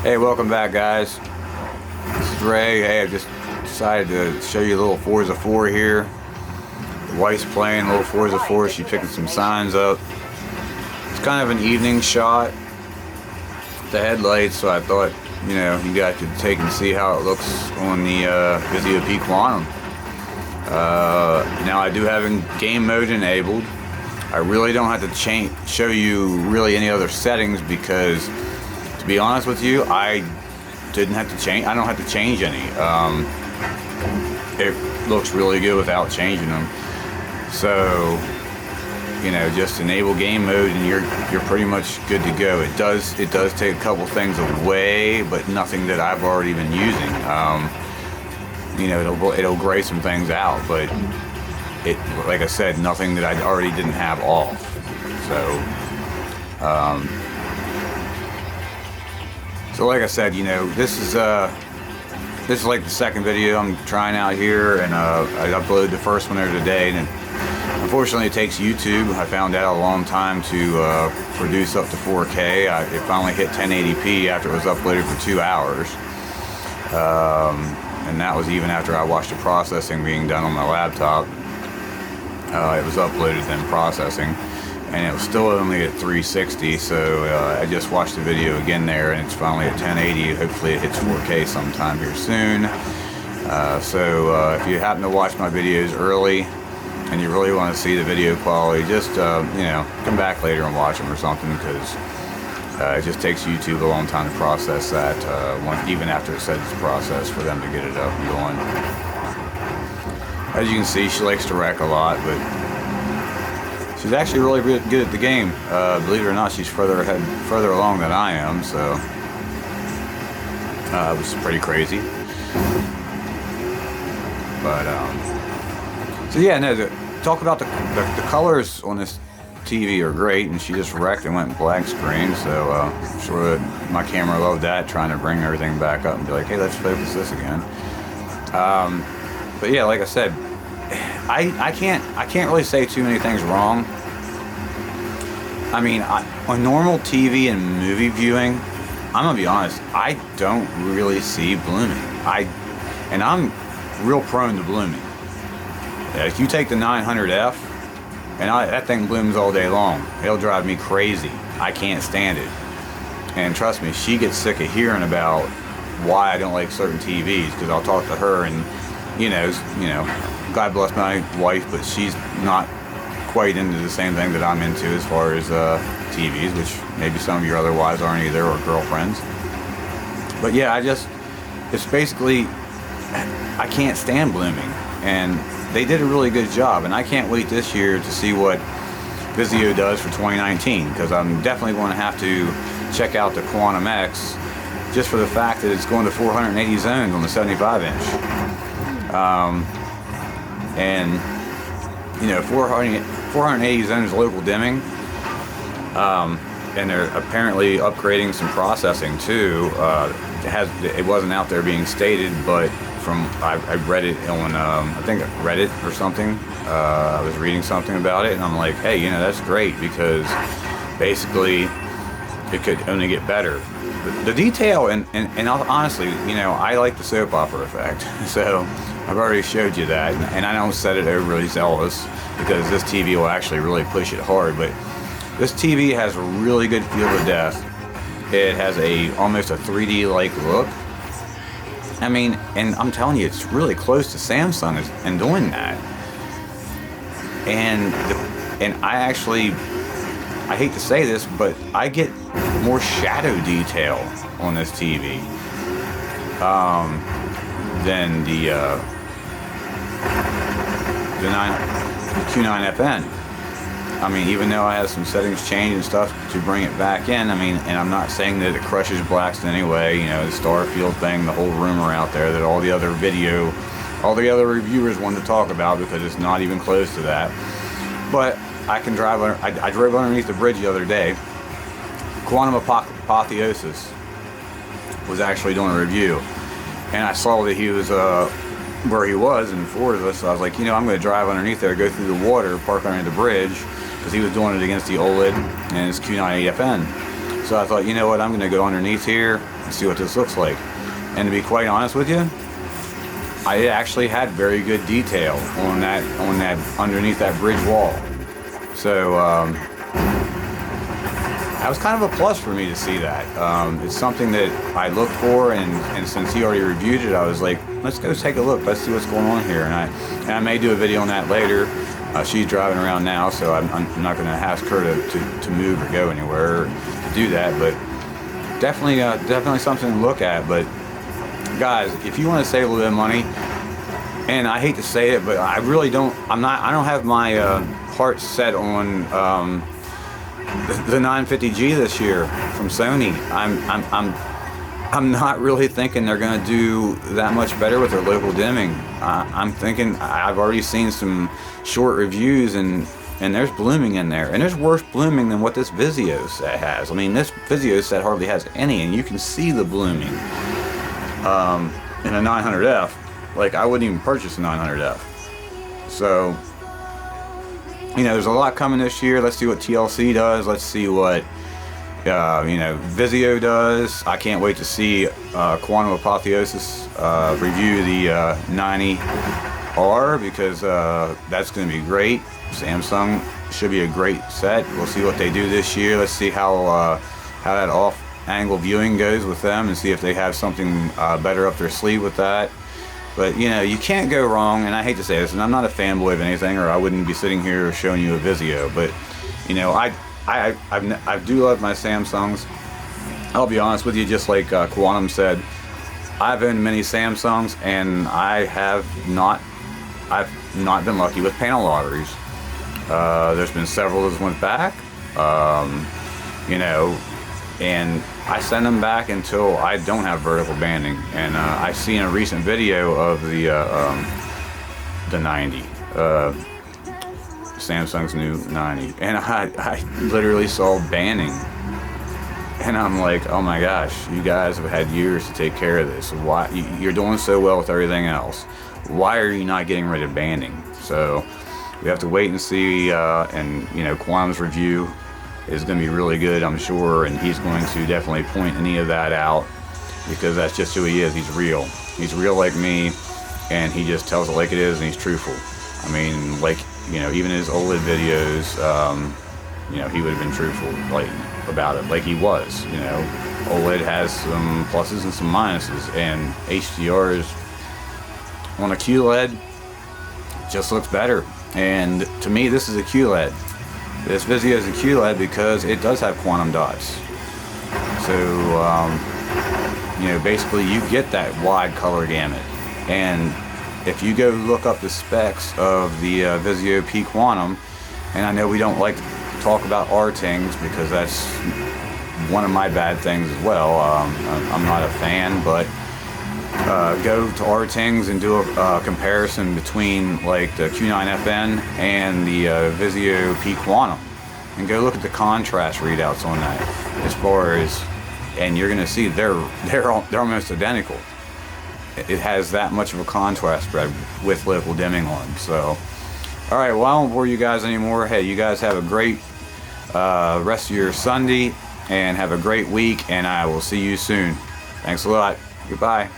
Hey, welcome back, guys. This is Ray. Hey, I just decided to show you a little Forza 4 here. The wife's playing a little Forza 4. She's picking some signs up. It's kind of an evening shot. The headlights, so I thought, you know, you guys could take and see how it looks on the Vizio P Quantum. Now I do have game mode enabled. I really don't have to show you really any other settings because, to be honest with you, I don't have to change any. It looks really good without changing them. So, you know, just enable game mode and you're pretty much good to go. It does take a couple things away, but nothing that I've already been using. You know, it'll gray some things out, but like I said, nothing that I already didn't have off. So like I said, you know, this is like the second video I'm trying out here, and I uploaded the first one there today, and unfortunately it takes YouTube. I found out a long time to produce up to 4K. It finally hit 1080p after it was uploaded for 2 hours. And that was even after I watched the processing being done on my laptop. It was uploaded then processing, and it was still only at 360, so I just watched the video again there, and it's finally at 1080. Hopefully it hits 4K sometime here soon. So if you happen to watch my videos early and you really want to see the video quality, just you know, come back later and watch them or something, because it just takes YouTube a long time to process that, even after it says it's processed, for them to get it up and going. As you can see, she likes to wreck a lot, but she's actually really good at the game. Believe it or not, she's further along than I am, so it was pretty crazy. But so yeah, no. Talk about the colors on this TV are great, and she just wrecked and went black screen, so I'm sure that my camera loved that, trying to bring everything back up and be like, hey, let's focus this again. But yeah, like I said, I can't really say too many things wrong. I mean, on normal TV and movie viewing, I'm gonna be honest, I don't really see blooming. And I'm real prone to blooming. If you take the 900F, and that thing blooms all day long. It'll drive me crazy. I can't stand it. And trust me, she gets sick of hearing about why I don't like certain TVs, because I'll talk to her, and you know, God bless my wife, but she's not quite into the same thing that I'm into as far as TVs, which maybe some of your other wives aren't either, or girlfriends. But yeah, it's basically, I can't stand blooming, and they did a really good job, and I can't wait this year to see what Vizio does for 2019, because I'm definitely going to have to check out the Quantum X, just for the fact that it's going to 480 zones on the 75-inch. And you know, 480 zones local dimming, and they're apparently upgrading some processing too. It wasn't out there being stated, but I read it on I think Reddit or something. I was reading something about it, and I'm like, hey, you know, that's great, because basically it could only get better. The detail, and honestly, you know, I like the soap opera effect, so I've already showed you that, and I don't set it overly zealous, because this TV will actually really push it hard. But this TV has a really good field of depth. It has almost a 3D like look. I mean, and I'm telling you, it's really close to Samsung in doing that. And I hate to say this, but I get more shadow detail on this TV than the Q9FN. I mean, even though I have some settings changed and stuff to bring it back in, I mean, and I'm not saying that it crushes blacks in any way, you know, the Starfield thing, the whole rumor out there that all the other reviewers wanted to talk about, because it's not even close to that. But I can drive I drove underneath the bridge the other day. Quantum Apotheosis was actually doing a review, and I saw that he was where he was in Forza, so I was like, you know, I'm going to drive underneath there, go through the water, park underneath the bridge, because he was doing it against the OLED and his Q980FN. So I thought, you know what, I'm going to go underneath here, and see what this looks like. And to be quite honest with you, I actually had very good detail on that underneath that bridge wall. So that was kind of a plus for me to see that. It's something that I looked for, and since he already reviewed it, I was like, let's go take a look. Let's see what's going on here. And I may do a video on that later. She's driving around now, so I'm not going to ask her to move or go anywhere or to do that. But definitely something to look at. But guys, if you want to save a little bit of money, and I hate to say it, but I really don't. I don't have my heart set on the 950G this year from Sony. I'm not really thinking they're going to do that much better with their local dimming. I'm thinking I've already seen some short reviews, and there's blooming in there, and there's worse blooming than what this Vizio set has. I mean, this Vizio set hardly has any, and you can see the blooming in a 900F. Like, I wouldn't even purchase a 900F. So, you know, there's a lot coming this year. Let's see what TLC does. Let's see what Vizio does. I can't wait to see Quantum Apotheosis review the 90R, because that's going to be great. Samsung should be a great set. We'll see what they do this year. Let's see how that off-angle viewing goes with them, and see if they have something better up their sleeve with that. But, you know, you can't go wrong, and I hate to say this, and I'm not a fanboy of anything, or I wouldn't be sitting here showing you a Vizio, but, you know, I do love my Samsungs. I'll be honest with you, just like Quantum said, I've owned many Samsungs, and I've not been lucky with panel lotteries. There's been several that went back, you know, and I send them back until I don't have vertical banding. And I've seen a recent video of the 90. Samsung's new 90, and I literally saw banning, and I'm like, oh my gosh, you guys have had years to take care of this. Why you're doing so well with everything else? Why are you not getting rid of banning? So we have to wait and see. And you know, Quantum's review is going to be really good, I'm sure, and he's going to definitely point any of that out, because that's just who he is. He's real. He's real like me, and he just tells it like it is, and he's truthful. I mean, like, you know, even his OLED videos, you know, he would have been truthful like about it, like he was. You know, OLED has some pluses and some minuses, and HDRs on a QLED just looks better. And to me, this is a QLED. This Vizio is a QLED because it does have quantum dots. So, you know, basically you get that wide color gamut. And if you go look up the specs of the Vizio P Quantum, and I know we don't like to talk about R-Tings because that's one of my bad things as well. I'm not a fan, but go to R-Tings and do a comparison between like the Q9FN and the Vizio P Quantum, and go look at the contrast readouts on that. As far as, and you're gonna see they're almost identical. It has that much of a contrast spread with local dimming on. So, all right, well, I won't bore you guys anymore. Hey, you guys have a great rest of your Sunday, and have a great week, and I will see you soon. Thanks a lot. Goodbye.